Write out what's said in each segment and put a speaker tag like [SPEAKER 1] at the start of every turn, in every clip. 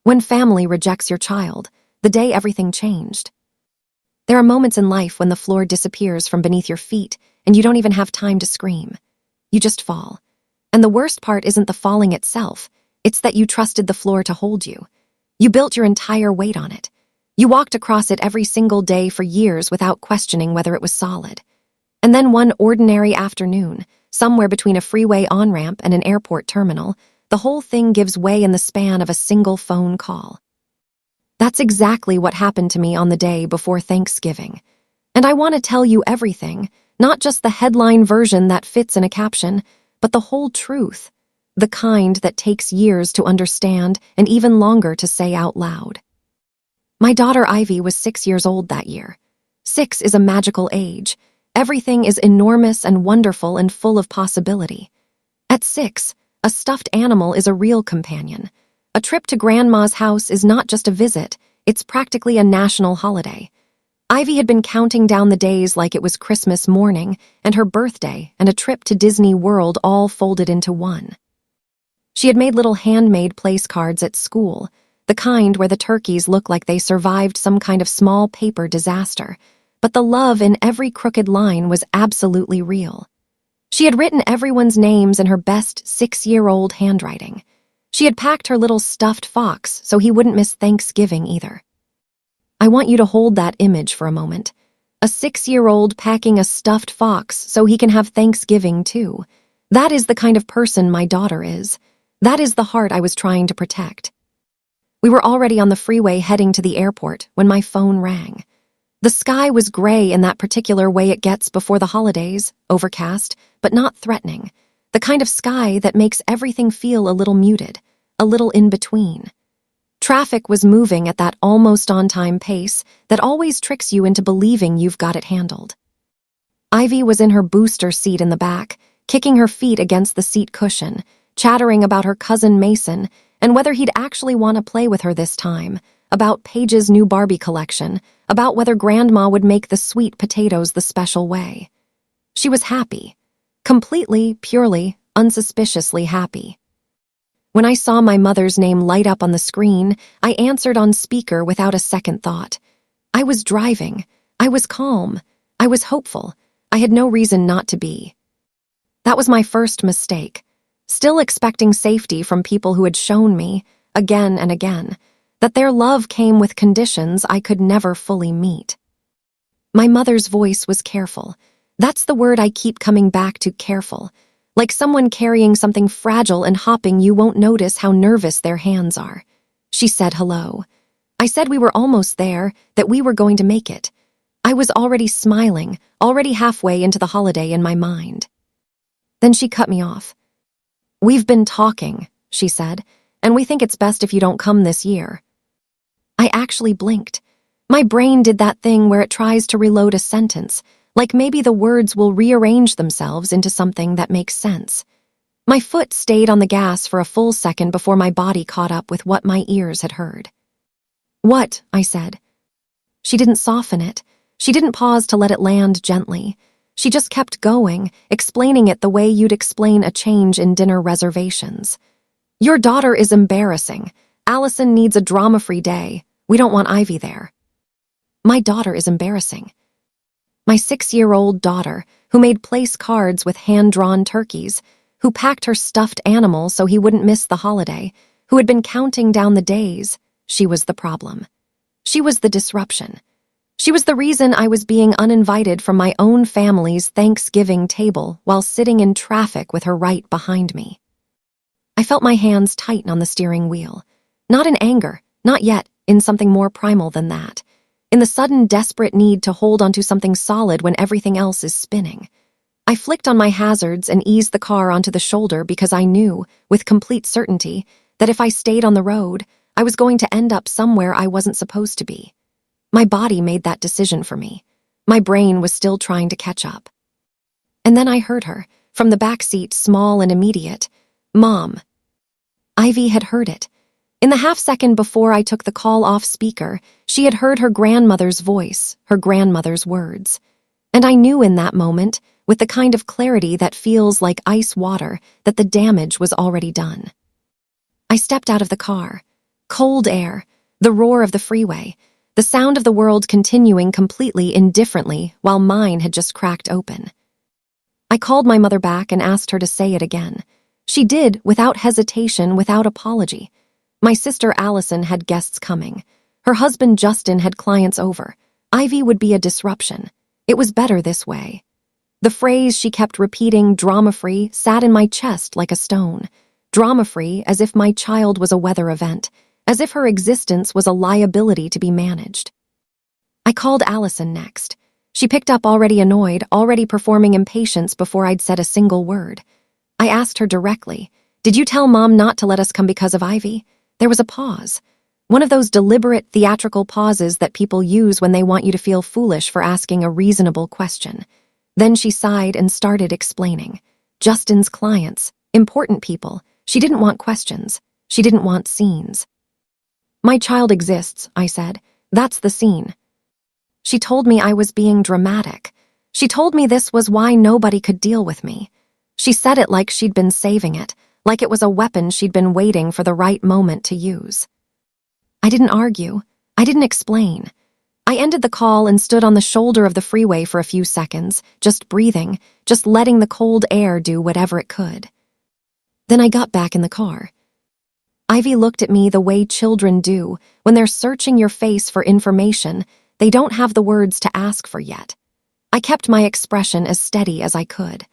[SPEAKER 1] When family rejects your child, the day everything changed. There are moments in life when the floor disappears from beneath your feet and you don't even have time to scream. You just fall. And the worst part isn't the falling itself, it's that you trusted the floor to hold you. You built your entire weight on it. You walked across it every single day for years without questioning whether it was solid. And then one ordinary afternoon, somewhere between a freeway on-ramp and an airport terminal, the whole thing gives way in the span of a single phone call. That's exactly what happened to me on the day before Thanksgiving. And I want to tell you everything, not just the headline version that fits in a caption, but the whole truth, the kind that takes years to understand and even longer to say out loud. My daughter Ivy was 6 years old that year. 6 is a magical age. Everything is enormous and wonderful and full of possibility. At 6, a stuffed animal is a real companion. A trip to Grandma's house is not just a visit, it's practically a national holiday. Ivy had been counting down the days like it was Christmas morning and her birthday and a trip to Disney World all folded into one. She had made little handmade place cards at school, the kind where the turkeys look like they survived some kind of small paper disaster, but the love in every crooked line was absolutely real. She had written everyone's names in her best 6-year-old handwriting. She had packed her little stuffed fox so he wouldn't miss Thanksgiving either. I want you to hold that image for a moment. A 6-year-old packing a stuffed fox so he can have Thanksgiving too. That is the kind of person my daughter is. That is the heart I was trying to protect. We were already on the freeway heading to the airport when my phone rang. The sky was gray in that particular way it gets before the holidays, overcast, but not threatening. The kind of sky that makes everything feel a little muted, a little in between. Traffic was moving at that almost on-time pace that always tricks you into believing you've got it handled. Ivy was in her booster seat in the back, kicking her feet against the seat cushion, chattering about her cousin Mason and whether he'd actually want to play with her this time, about Paige's new Barbie collection, about whether Grandma would make the sweet potatoes the special way. She was happy. Completely, purely, unsuspiciously happy. When I saw my mother's name light up on the screen, I answered on speaker without a second thought. I was driving. I was calm. I was hopeful. I had no reason not to be. That was my first mistake. Still expecting safety from people who had shown me, again and again, that their love came with conditions I could never fully meet. My mother's voice was careful. That's the word I keep coming back to, careful. Like someone carrying something fragile and hopping you won't notice how nervous their hands are. She said hello. I said we were almost there, that we were going to make it. I was already smiling, already halfway into the holiday in my mind. Then she cut me off. "We've been talking," she said, "and we think it's best if you don't come this year." I actually blinked. My brain did that thing where it tries to reload a sentence, like maybe the words will rearrange themselves into something that makes sense. My foot stayed on the gas for a full second before my body caught up with what my ears had heard. "What?" I said. She didn't soften it. She didn't pause to let it land gently. She just kept going, explaining it the way you'd explain a change in dinner reservations. "Your daughter is embarrassing. Allison needs a drama-free day. We don't want Ivy there." My daughter is embarrassing. My 6-year-old daughter, who made place cards with hand-drawn turkeys, who packed her stuffed animal so he wouldn't miss the holiday, who had been counting down the days, she was the problem. She was the disruption. She was the reason I was being uninvited from my own family's Thanksgiving table while sitting in traffic with her right behind me. I felt my hands tighten on the steering wheel. Not in anger, not yet, in something more primal than that. In the sudden, desperate need to hold onto something solid when everything else is spinning. I flicked on my hazards and eased the car onto the shoulder because I knew, with complete certainty, that if I stayed on the road, I was going to end up somewhere I wasn't supposed to be. My body made that decision for me. My brain was still trying to catch up. And then I heard her, from the back seat, small and immediate, "Mom." Ivy had heard it. In the half-second before I took the call off speaker, she had heard her grandmother's voice, her grandmother's words. And I knew in that moment, with the kind of clarity that feels like ice water, that the damage was already done. I stepped out of the car. Cold air, the roar of the freeway, the sound of the world continuing completely indifferently while mine had just cracked open. I called my mother back and asked her to say it again. She did, without hesitation, without apology. My sister Allison had guests coming. Her husband Justin had clients over. Ivy would be a disruption. It was better this way. The phrase she kept repeating, drama-free, sat in my chest like a stone. Drama-free, as if my child was a weather event, as if her existence was a liability to be managed. I called Allison next. She picked up already annoyed, already performing impatience before I'd said a single word. I asked her directly, "Did you tell Mom not to let us come because of Ivy?" There was a pause. One of those deliberate, theatrical pauses that people use when they want you to feel foolish for asking a reasonable question. Then she sighed and started explaining. Justin's clients, important people. She didn't want questions. She didn't want scenes. "My child exists," I said. "That's the scene." She told me I was being dramatic. She told me this was why nobody could deal with me. She said it like she'd been saving it, like it was a weapon she'd been waiting for the right moment to use. I didn't argue. I didn't explain. I ended the call and stood on the shoulder of the freeway for a few seconds, just breathing, just letting the cold air do whatever it could. Then I got back in the car. Ivy looked at me the way children do when they're searching your face for information they don't have the words to ask for yet. I kept my expression as steady as I could.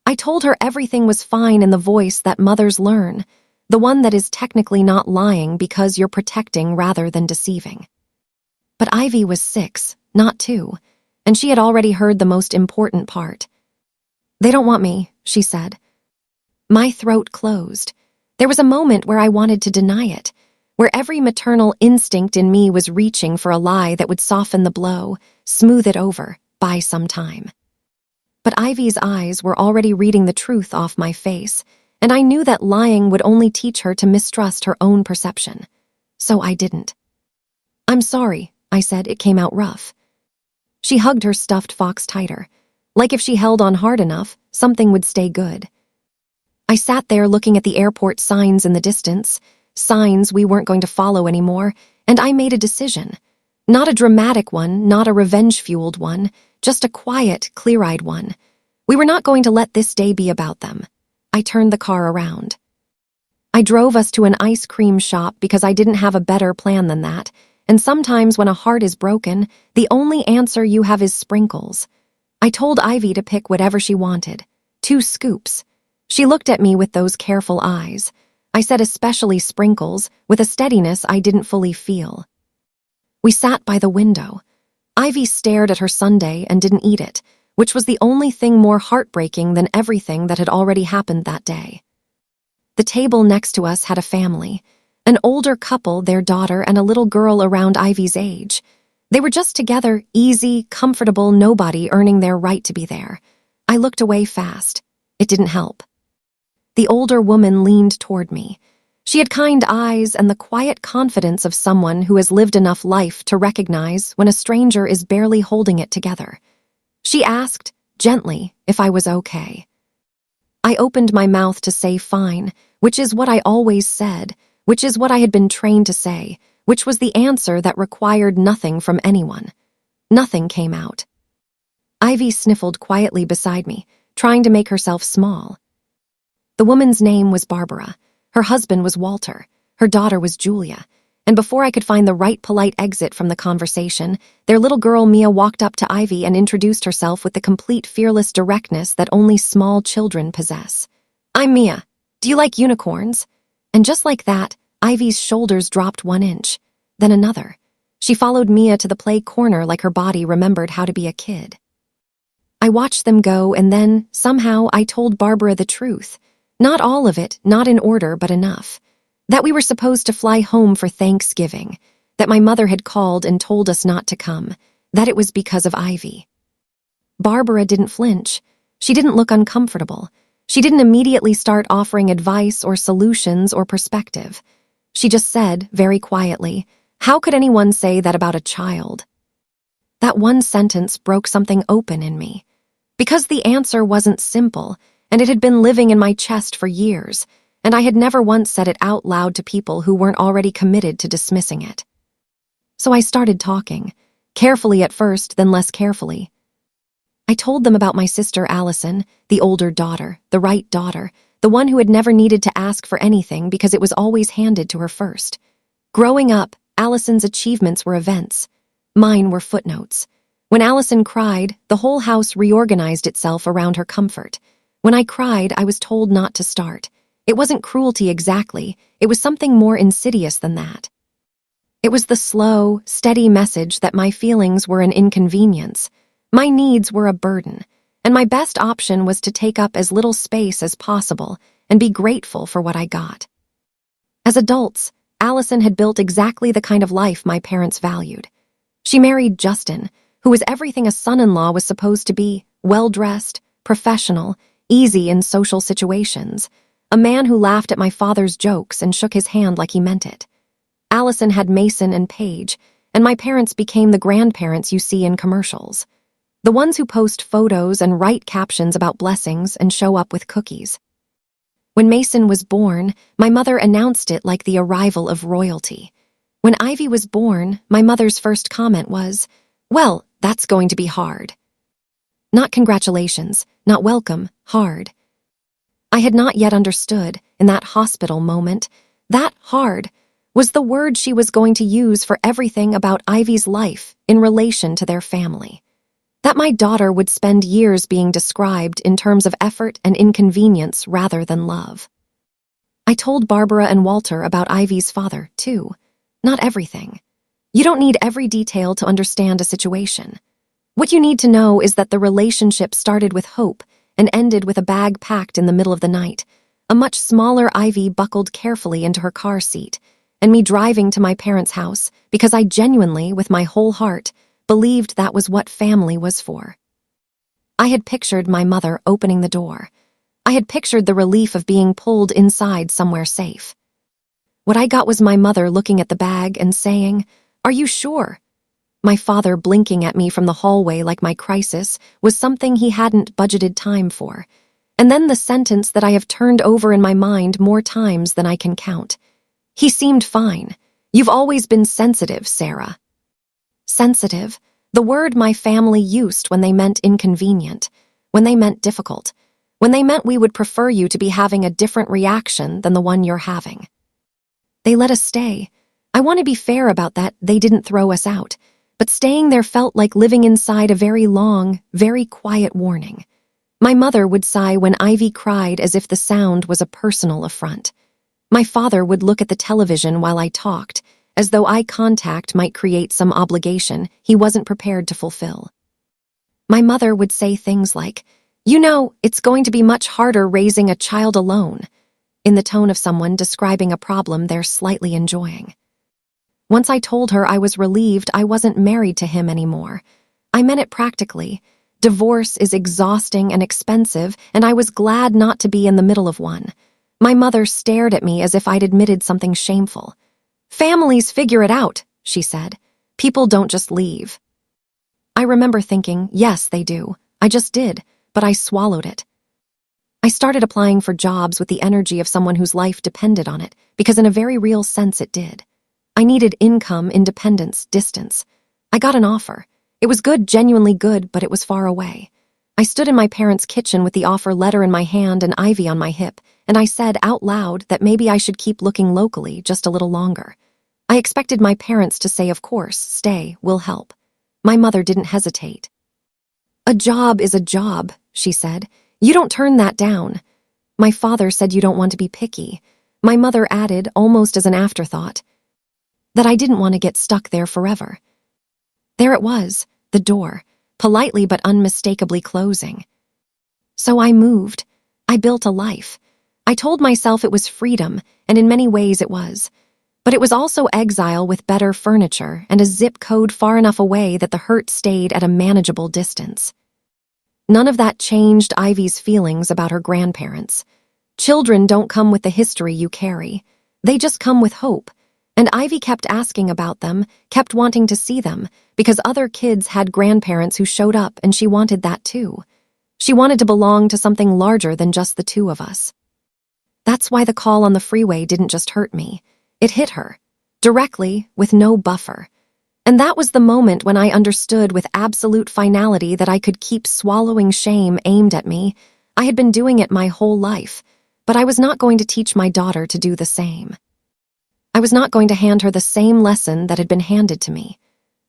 [SPEAKER 1] I told her everything was fine in the voice that mothers learn, the one that is technically not lying because you're protecting rather than deceiving. But Ivy was 6, not 2, and she had already heard the most important part. "They don't want me," she said. My throat closed. There was a moment where I wanted to deny it, where every maternal instinct in me was reaching for a lie that would soften the blow, smooth it over, buy some time. But Ivy's eyes were already reading the truth off my face, and I knew that lying would only teach her to mistrust her own perception. So I didn't. "I'm sorry," I said. It came out rough. She hugged her stuffed fox tighter. Like if she held on hard enough, something would stay good. I sat there looking at the airport signs in the distance, signs we weren't going to follow anymore, and I made a decision. Not a dramatic one, not a revenge-fueled one, just a quiet, clear-eyed one. We were not going to let this day be about them. I turned the car around. I drove us to an ice cream shop because I didn't have a better plan than that, and sometimes when a heart is broken, the only answer you have is sprinkles. I told Ivy to pick whatever she wanted. 2 scoops. She looked at me with those careful eyes. I said especially sprinkles, with a steadiness I didn't fully feel. We sat by the window. Ivy stared at her sundae and didn't eat it, which was the only thing more heartbreaking than everything that had already happened that day. The table next to us had a family, an older couple, their daughter, and a little girl around Ivy's age. They were just together, easy, comfortable, nobody earning their right to be there. I looked away fast. It didn't help. The older woman leaned toward me. She had kind eyes and the quiet confidence of someone who has lived enough life to recognize when a stranger is barely holding it together. She asked, gently, if I was okay. I opened my mouth to say fine, which is what I always said, which is what I had been trained to say, which was the answer that required nothing from anyone. Nothing came out. Ivy sniffled quietly beside me, trying to make herself small. The woman's name was Barbara. Her husband was Walter. Her daughter was Julia. And before I could find the right polite exit from the conversation, their little girl Mia walked up to Ivy and introduced herself with the complete fearless directness that only small children possess. "I'm Mia. Do you like unicorns?" And just like that, Ivy's shoulders dropped 1 inch, then another. She followed Mia to the play corner like her body remembered how to be a kid. I watched them go, and then, somehow, I told Barbara the truth. Not all of it, not in order, but enough. That we were supposed to fly home for Thanksgiving, that my mother had called and told us not to come, that it was because of Ivy. Barbara didn't flinch. She didn't look uncomfortable. She didn't immediately start offering advice or solutions or perspective. She just said, very quietly, "How could anyone say that about a child?" That one sentence broke something open in me. Because the answer wasn't simple, and it had been living in my chest for years, and I had never once said it out loud to people who weren't already committed to dismissing it. So I started talking, carefully at first, then less carefully. I told them about my sister Allison, the older daughter, the right daughter, the one who had never needed to ask for anything because it was always handed to her first. Growing up, Allison's achievements were events. Mine were footnotes. When Allison cried, the whole house reorganized itself around her comfort. When I cried, I was told not to start. It wasn't cruelty exactly, it was something more insidious than that. It was the slow, steady message that my feelings were an inconvenience. My needs were a burden, and my best option was to take up as little space as possible and be grateful for what I got. As adults, Allison had built exactly the kind of life my parents valued. She married Justin, who was everything a son-in-law was supposed to be: well-dressed, professional, easy in social situations, a man who laughed at my father's jokes and shook his hand like he meant it. Allison had Mason and Paige, and my parents became the grandparents you see in commercials. The ones who post photos and write captions about blessings and show up with cookies. When Mason was born, my mother announced it like the arrival of royalty. When Ivy was born, my mother's first comment was, "Well, that's going to be hard." Not congratulations, not welcome, hard. I had not yet understood, in that hospital moment, that hard was the word she was going to use for everything about Ivy's life in relation to their family. That my daughter would spend years being described in terms of effort and inconvenience rather than love. I told Barbara and Walter about Ivy's father, too. Not everything. You don't need every detail to understand a situation. What you need to know is that the relationship started with hope and ended with a bag packed in the middle of the night, a much smaller Ivy buckled carefully into her car seat, and me driving to my parents' house because I genuinely, with my whole heart, believed that was what family was for. I had pictured my mother opening the door. I had pictured the relief of being pulled inside somewhere safe. What I got was my mother looking at the bag and saying, "Are you sure?" My father blinking at me from the hallway like my crisis was something he hadn't budgeted time for. And then the sentence that I have turned over in my mind more times than I can count. He seemed fine. "You've always been sensitive, Sarah." Sensitive, the word my family used when they meant inconvenient, when they meant difficult, when they meant we would prefer you to be having a different reaction than the one you're having. They let us stay. I want to be fair about that, they didn't throw us out, but staying there felt like living inside a very long, very quiet warning. My mother would sigh when Ivy cried as if the sound was a personal affront. My father would look at the television while I talked, as though eye contact might create some obligation he wasn't prepared to fulfill. My mother would say things like, "You know, it's going to be much harder raising a child alone," in the tone of someone describing a problem they're slightly enjoying. Once I told her I was relieved I wasn't married to him anymore. I meant it practically. Divorce is exhausting and expensive, and I was glad not to be in the middle of one. My mother stared at me as if I'd admitted something shameful. "Families figure it out," she said. "People don't just leave." I remember thinking, yes, they do. I just did, but I swallowed it. I started applying for jobs with the energy of someone whose life depended on it, because in a very real sense it did. I needed income, independence, distance. I got an offer. It was good, genuinely good, but it was far away. I stood in my parents' kitchen with the offer letter in my hand and Ivy on my hip, and I said out loud that maybe I should keep looking locally just a little longer. I expected my parents to say, "Of course, stay, we'll help." My mother didn't hesitate. "A job is a job," she said. "You don't turn that down." My father said you don't want to be picky. My mother added, almost as an afterthought, that I didn't want to get stuck there forever. There it was, the door, politely but unmistakably closing. So I moved. I built a life. I told myself it was freedom, and in many ways it was. But it was also exile with better furniture and a zip code far enough away that the hurt stayed at a manageable distance. None of that changed Ivy's feelings about her grandparents. Children don't come with the history you carry. They just come with hope. And Ivy kept asking about them, kept wanting to see them, because other kids had grandparents who showed up and she wanted that too. She wanted to belong to something larger than just the two of us. That's why the call on the freeway didn't just hurt me. It hit her. Directly, with no buffer. And that was the moment when I understood with absolute finality that I could keep swallowing shame aimed at me. I had been doing it my whole life, but I was not going to teach my daughter to do the same. I was not going to hand her the same lesson that had been handed to me.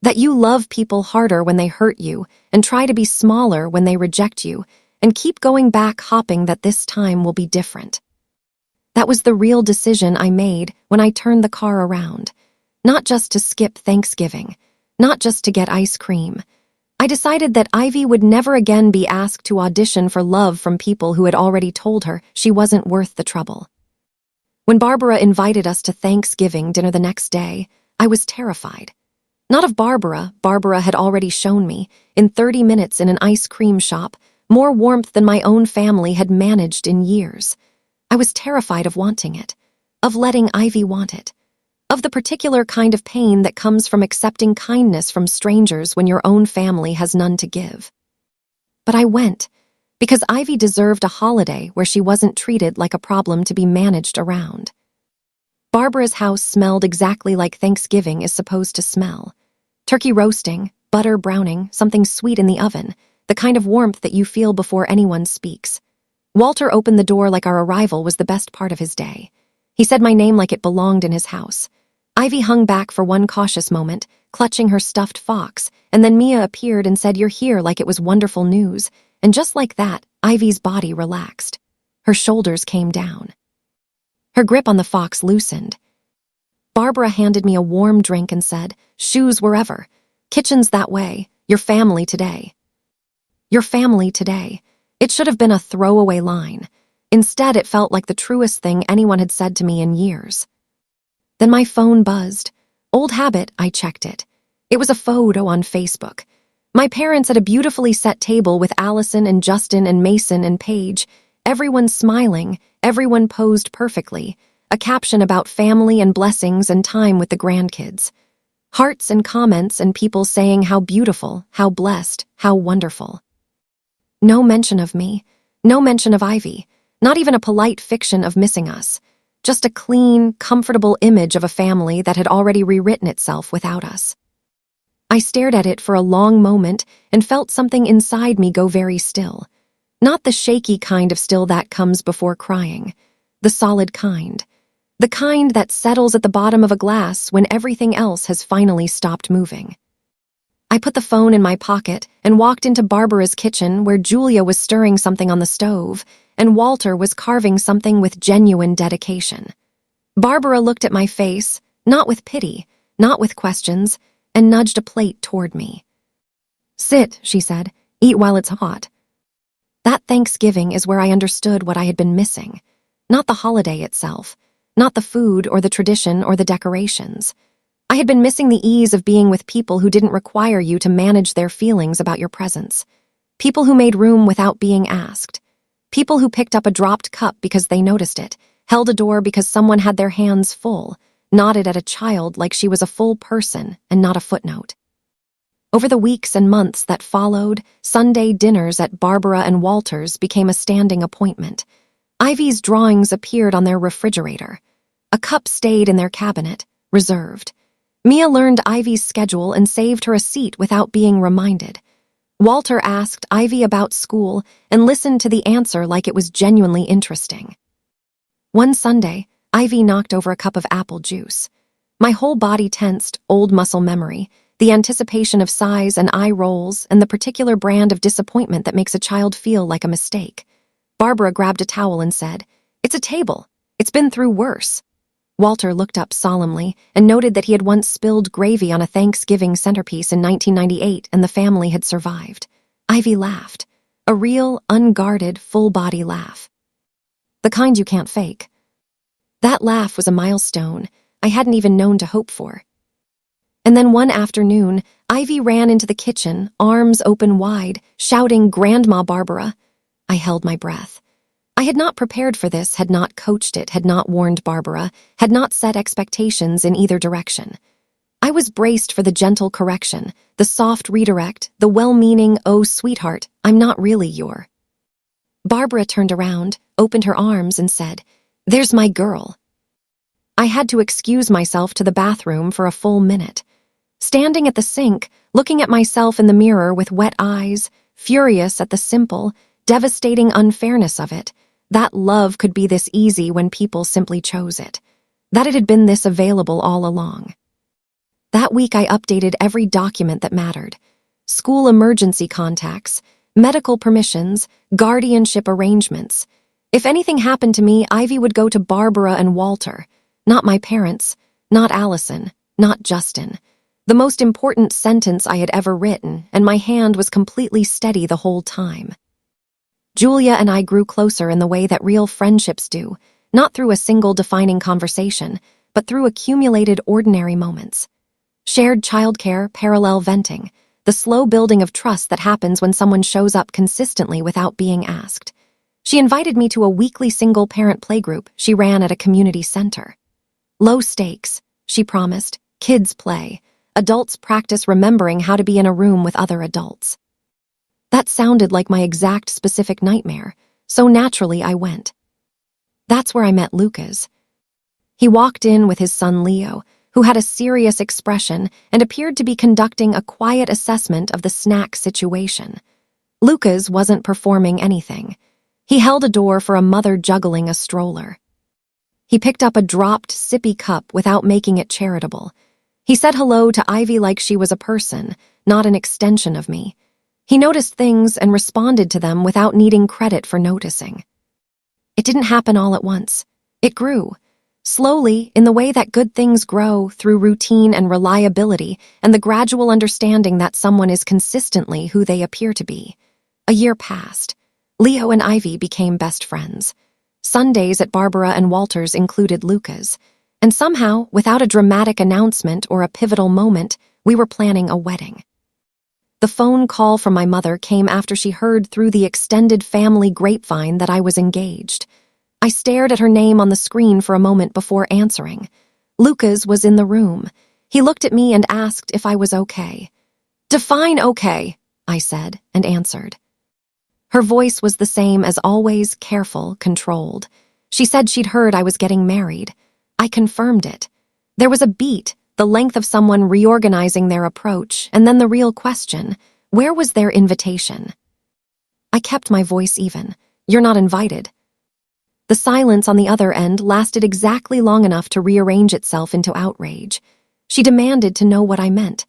[SPEAKER 1] That you love people harder when they hurt you and try to be smaller when they reject you and keep going back hoping that this time will be different. That was the real decision I made when I turned the car around. Not just to skip Thanksgiving, not just to get ice cream. I decided that Ivy would never again be asked to audition for love from people who had already told her she wasn't worth the trouble. When Barbara invited us to Thanksgiving dinner the next day, I was terrified. Not of Barbara. Barbara had already shown me, in 30 minutes in an ice cream shop, more warmth than my own family had managed in years. I was terrified of wanting it, of letting Ivy want it, of the particular kind of pain that comes from accepting kindness from strangers when your own family has none to give. But I went, because Ivy deserved a holiday where she wasn't treated like a problem to be managed around. Barbara's house smelled exactly like Thanksgiving is supposed to smell. Turkey roasting, butter browning, something sweet in the oven, the kind of warmth that you feel before anyone speaks. Walter opened the door like our arrival was the best part of his day. He said my name like it belonged in his house. Ivy hung back for one cautious moment, clutching her stuffed fox, and then Mia appeared and said, "You're here," like it was wonderful news, and just like that, Ivy's body relaxed. Her shoulders came down. Her grip on the fox loosened. Barbara handed me a warm drink and said, "Shoes wherever. Kitchen's that way. Your family today." Your family today. It should have been a throwaway line. Instead, it felt like the truest thing anyone had said to me in years. Then my phone buzzed. Old habit, I checked it. It was a photo on Facebook. My parents at a beautifully set table with Allison and Justin and Mason and Paige. Everyone smiling, everyone posed perfectly. A caption about family and blessings and time with the grandkids. Hearts and comments and people saying how beautiful, how blessed, how wonderful. No mention of me. No mention of Ivy. Not even a polite fiction of missing us. Just a clean, comfortable image of a family that had already rewritten itself without us. I stared at it for a long moment and felt something inside me go very still. Not the shaky kind of still that comes before crying. The solid kind. The kind that settles at the bottom of a glass when everything else has finally stopped moving. I put the phone in my pocket and walked into Barbara's kitchen where Julia was stirring something on the stove and Walter was carving something with genuine dedication. Barbara looked at my face, not with pity, not with questions, and nudged a plate toward me. "Sit," she said. "Eat while it's hot." That Thanksgiving is where I understood what I had been missing. Not the holiday itself, not the food or the tradition or the decorations. I had been missing the ease of being with people who didn't require you to manage their feelings about your presence. People who made room without being asked. People who picked up a dropped cup because they noticed it, held a door because someone had their hands full, nodded at a child like she was a full person and not a footnote. Over the weeks and months that followed, Sunday dinners at Barbara and Walter's became a standing appointment. Ivy's drawings appeared on their refrigerator. A cup stayed in their cabinet, reserved. Mia learned Ivy's schedule and saved her a seat without being reminded. Walter asked Ivy about school and listened to the answer like it was genuinely interesting. One Sunday, Ivy knocked over a cup of apple juice. My whole body tensed, old muscle memory, the anticipation of sighs and eye rolls, and the particular brand of disappointment that makes a child feel like a mistake. Barbara grabbed a towel and said, "It's a table. It's been through worse." Walter looked up solemnly and noted that he had once spilled gravy on a Thanksgiving centerpiece in 1998 and the family had survived. Ivy laughed. A real, unguarded, full-body laugh. The kind you can't fake. That laugh was a milestone I hadn't even known to hope for. And then one afternoon, Ivy ran into the kitchen, arms open wide, shouting, "Grandma Barbara." I held my breath. I had not prepared for this, had not coached it, had not warned Barbara, had not set expectations in either direction. I was braced for the gentle correction, the soft redirect, the well-meaning, "Oh, sweetheart, I'm not really your." Barbara turned around, opened her arms, and said, There's my girl. I had to excuse myself to the bathroom for a full minute. Standing at the sink, looking at myself in the mirror with wet eyes, furious at the simple, devastating unfairness of it, that love could be this easy when people simply chose it, that it had been this available all along. That week I updated every document that mattered: school emergency contacts, medical permissions, guardianship arrangements. If anything happened to me, Ivy would go to Barbara and Walter, not my parents, not Allison, not Justin. The most important sentence I had ever written, and my hand was completely steady the whole time. Julia and I grew closer in the way that real friendships do, not through a single defining conversation, but through accumulated ordinary moments. Shared childcare, parallel venting, the slow building of trust that happens when someone shows up consistently without being asked. She invited me to a weekly single-parent playgroup she ran at a community center. Low stakes, she promised, kids play, adults practice remembering how to be in a room with other adults. That sounded like my exact specific nightmare, so naturally I went. That's where I met Lucas. He walked in with his son Leo, who had a serious expression and appeared to be conducting a quiet assessment of the snack situation. Lucas wasn't performing anything. He held a door for a mother juggling a stroller. He picked up a dropped, sippy cup without making it charitable. He said hello to Ivy like she was a person, not an extension of me. He noticed things and responded to them without needing credit for noticing. It didn't happen all at once. It grew. Slowly, in the way that good things grow, through routine and reliability and the gradual understanding that someone is consistently who they appear to be. A year passed. Leo and Ivy became best friends. Sundays at Barbara and Walter's included Lucas. And somehow, without a dramatic announcement or a pivotal moment, we were planning a wedding. The phone call from my mother came after she heard through the extended family grapevine that I was engaged. I stared at her name on the screen for a moment before answering. Lucas was in the room. He looked at me and asked if I was okay. "Define okay," I said, and answered. Her voice was the same as always, careful, controlled. She said she'd heard I was getting married. I confirmed it. There was a beat, the length of someone reorganizing their approach, and then the real question: where was their invitation? I kept my voice even. "You're not invited." The silence on the other end lasted exactly long enough to rearrange itself into outrage. She demanded to know what I meant.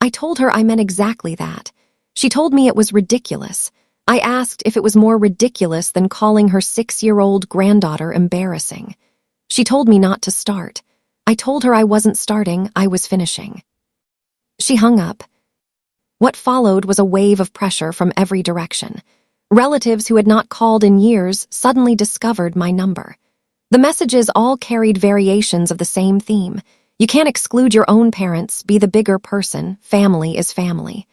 [SPEAKER 1] I told her I meant exactly that. She told me it was ridiculous. I asked if it was more ridiculous than calling her 6-year-old granddaughter embarrassing. She told me not to start. I told her I wasn't starting, I was finishing. She hung up. What followed was a wave of pressure from every direction. Relatives who had not called in years suddenly discovered my number. The messages all carried variations of the same theme. You can't exclude your own parents, be the bigger person, family is family.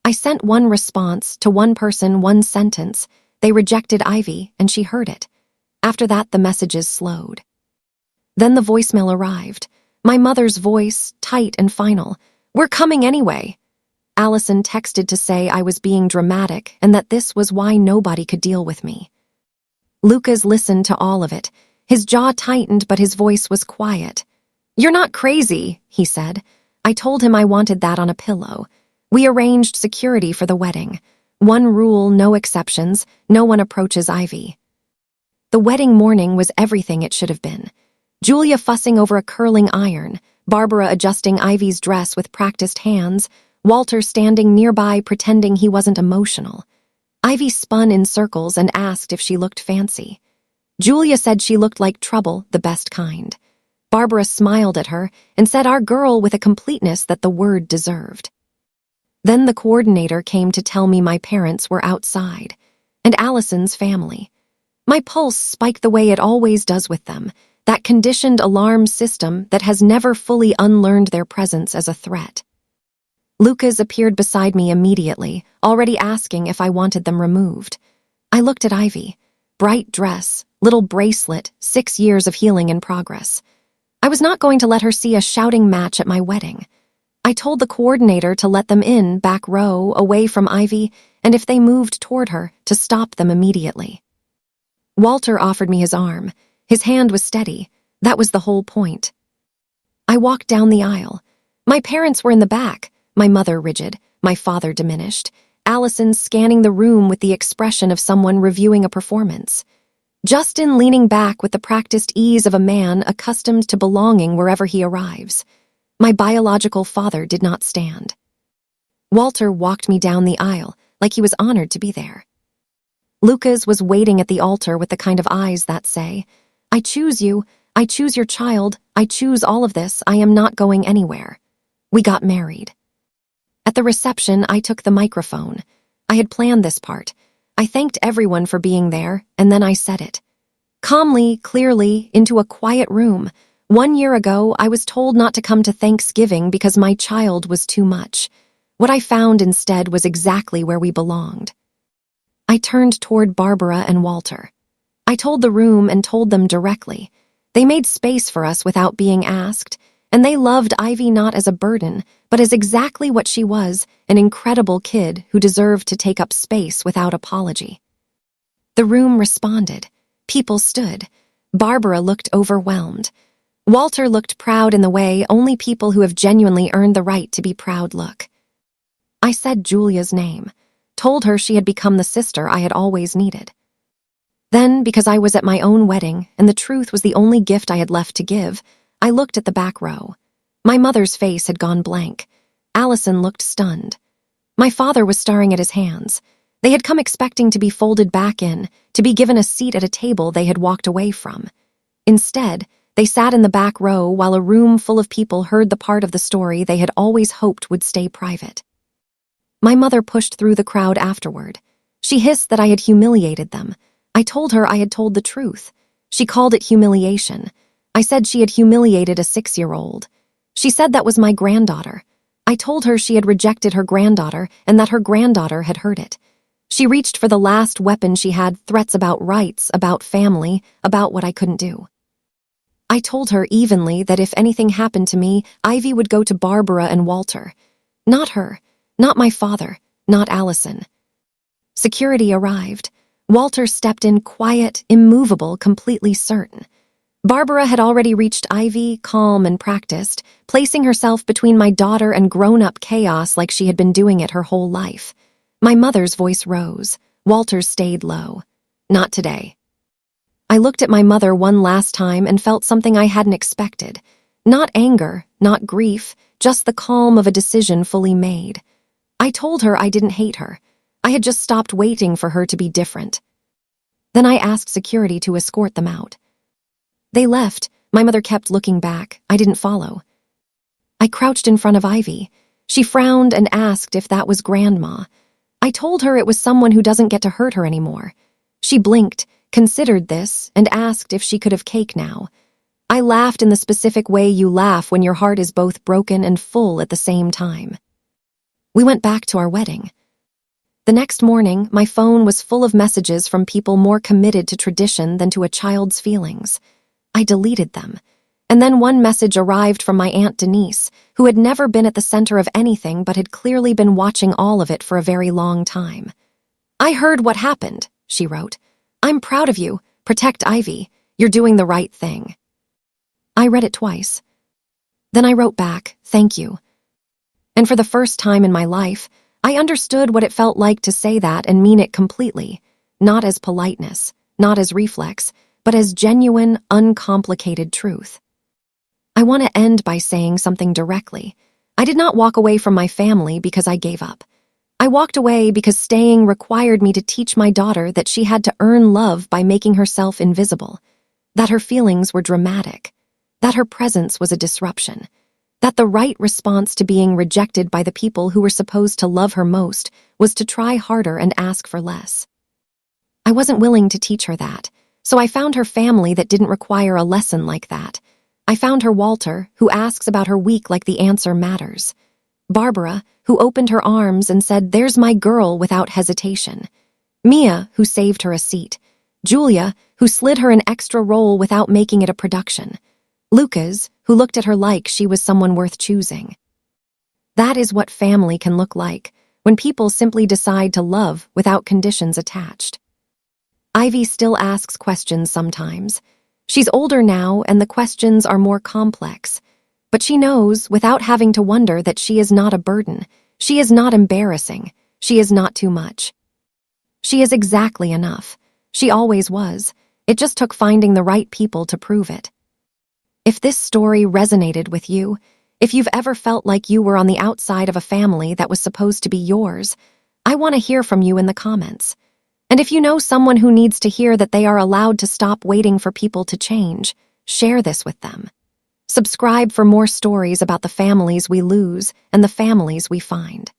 [SPEAKER 1] I sent one response to one person, one sentence. They rejected Ivy, and she heard it. After that, the messages slowed. Then the voicemail arrived. My mother's voice, tight and final. "We're coming anyway." Allison texted to say I was being dramatic and that this was why nobody could deal with me. Lucas listened to all of it. His jaw tightened, but his voice was quiet. "You're not crazy," he said. I told him I wanted that on a pillow. We arranged security for the wedding. One rule, no exceptions, no one approaches Ivy. The wedding morning was everything it should have been. Julia fussing over a curling iron, Barbara adjusting Ivy's dress with practiced hands, Walter standing nearby pretending he wasn't emotional. Ivy spun in circles and asked if she looked fancy. Julia said she looked like trouble, the best kind. Barbara smiled at her and said our girl with a completeness that the word deserved. Then the coordinator came to tell me my parents were outside, and Allison's family. My pulse spiked the way it always does with them, that conditioned alarm system that has never fully unlearned their presence as a threat. Lucas appeared beside me immediately, already asking if I wanted them removed. I looked at Ivy. Bright dress, little bracelet, 6 years of healing in progress. I was not going to let her see a shouting match at my wedding. I told the coordinator to let them in, back row, away from Ivy, and if they moved toward her, to stop them immediately. Walter offered me his arm. His hand was steady. That was the whole point. I walked down the aisle. My parents were in the back, my mother rigid, my father diminished, Allison scanning the room with the expression of someone reviewing a performance. Justin leaning back with the practiced ease of a man accustomed to belonging wherever he arrives. My biological father did not stand. Walter walked me down the aisle like he was honored to be there. Lucas was waiting at the altar with the kind of eyes that say, "I choose you, I choose your child, I choose all of this, I am not going anywhere." We got married. At the reception, I took the microphone. I had planned this part. I thanked everyone for being there, and then I said it. Calmly, clearly, into a quiet room. 1 year ago, I was told not to come to Thanksgiving because my child was too much. What I found instead was exactly where we belonged. I turned toward Barbara and Walter. I told the room and told them directly. They made space for us without being asked, and they loved Ivy not as a burden, but as exactly what she was, an incredible kid who deserved to take up space without apology. The room responded. People stood. Barbara looked overwhelmed. Walter looked proud in the way only people who have genuinely earned the right to be proud look. I said Julia's name, told her she had become the sister I had always needed. Then, because I was at my own wedding and the truth was the only gift I had left to give, I looked at the back row. My mother's face had gone blank. Allison looked stunned. My father was staring at his hands. They had come expecting to be folded back in, to be given a seat at a table they had walked away from. Instead, they sat in the back row while a room full of people heard the part of the story they had always hoped would stay private. My mother pushed through the crowd afterward. She hissed that I had humiliated them. I told her I had told the truth. She called it humiliation. I said she had humiliated a 6-year-old. She said that was my granddaughter. I told her she had rejected her granddaughter and that her granddaughter had heard it. She reached for the last weapon she had, threats about rights, about family, about what I couldn't do. I told her evenly that if anything happened to me, Ivy would go to Barbara and Walter. Not her, not my father, not Allison. Security arrived. Walter stepped in quiet, immovable, completely certain. Barbara had already reached Ivy, calm and practiced, placing herself between my daughter and grown-up chaos like she had been doing it her whole life. My mother's voice rose. Walter's stayed low. Not today. I looked at my mother one last time and felt something I hadn't expected. Not anger, not grief, just the calm of a decision fully made. I told her I didn't hate her. I had just stopped waiting for her to be different. Then I asked security to escort them out. They left. My mother kept looking back. I didn't follow. I crouched in front of Ivy. She frowned and asked if that was Grandma. I told her it was someone who doesn't get to hurt her anymore. She blinked, considered this, and asked if she could have cake now. I laughed in the specific way you laugh when your heart is both broken and full at the same time. We went back to our wedding. The next morning, my phone was full of messages from people more committed to tradition than to a child's feelings. I deleted them. And then one message arrived from my Aunt Denise, who had never been at the center of anything but had clearly been watching all of it for a very long time. "I heard what happened," she wrote. "I'm proud of you. Protect Ivy. You're doing the right thing." I read it twice. Then I wrote back, "Thank you." And for the first time in my life, I understood what it felt like to say that and mean it completely, not as politeness, not as reflex, but as genuine, uncomplicated truth. I want to end by saying something directly. I did not walk away from my family because I gave up. I walked away because staying required me to teach my daughter that she had to earn love by making herself invisible, that her feelings were dramatic, that her presence was a disruption, that the right response to being rejected by the people who were supposed to love her most was to try harder and ask for less. I wasn't willing to teach her that, so I found her family that didn't require a lesson like that. I found her Walter, who asks about her week like the answer matters. Barbara, who opened her arms and said, "There's my girl," without hesitation. Mia, who saved her a seat. Julia, who slid her an extra role without making it a production. Lucas, who looked at her like she was someone worth choosing. That is what family can look like, when people simply decide to love without conditions attached. Ivy still asks questions sometimes. She's older now, and the questions are more complex. But she knows, without having to wonder, that she is not a burden. She is not embarrassing. She is not too much. She is exactly enough. She always was. It just took finding the right people to prove it. If this story resonated with you, if you've ever felt like you were on the outside of a family that was supposed to be yours, I want to hear from you in the comments. And if you know someone who needs to hear that they are allowed to stop waiting for people to change, share this with them. Subscribe for more stories about the families we lose and the families we find.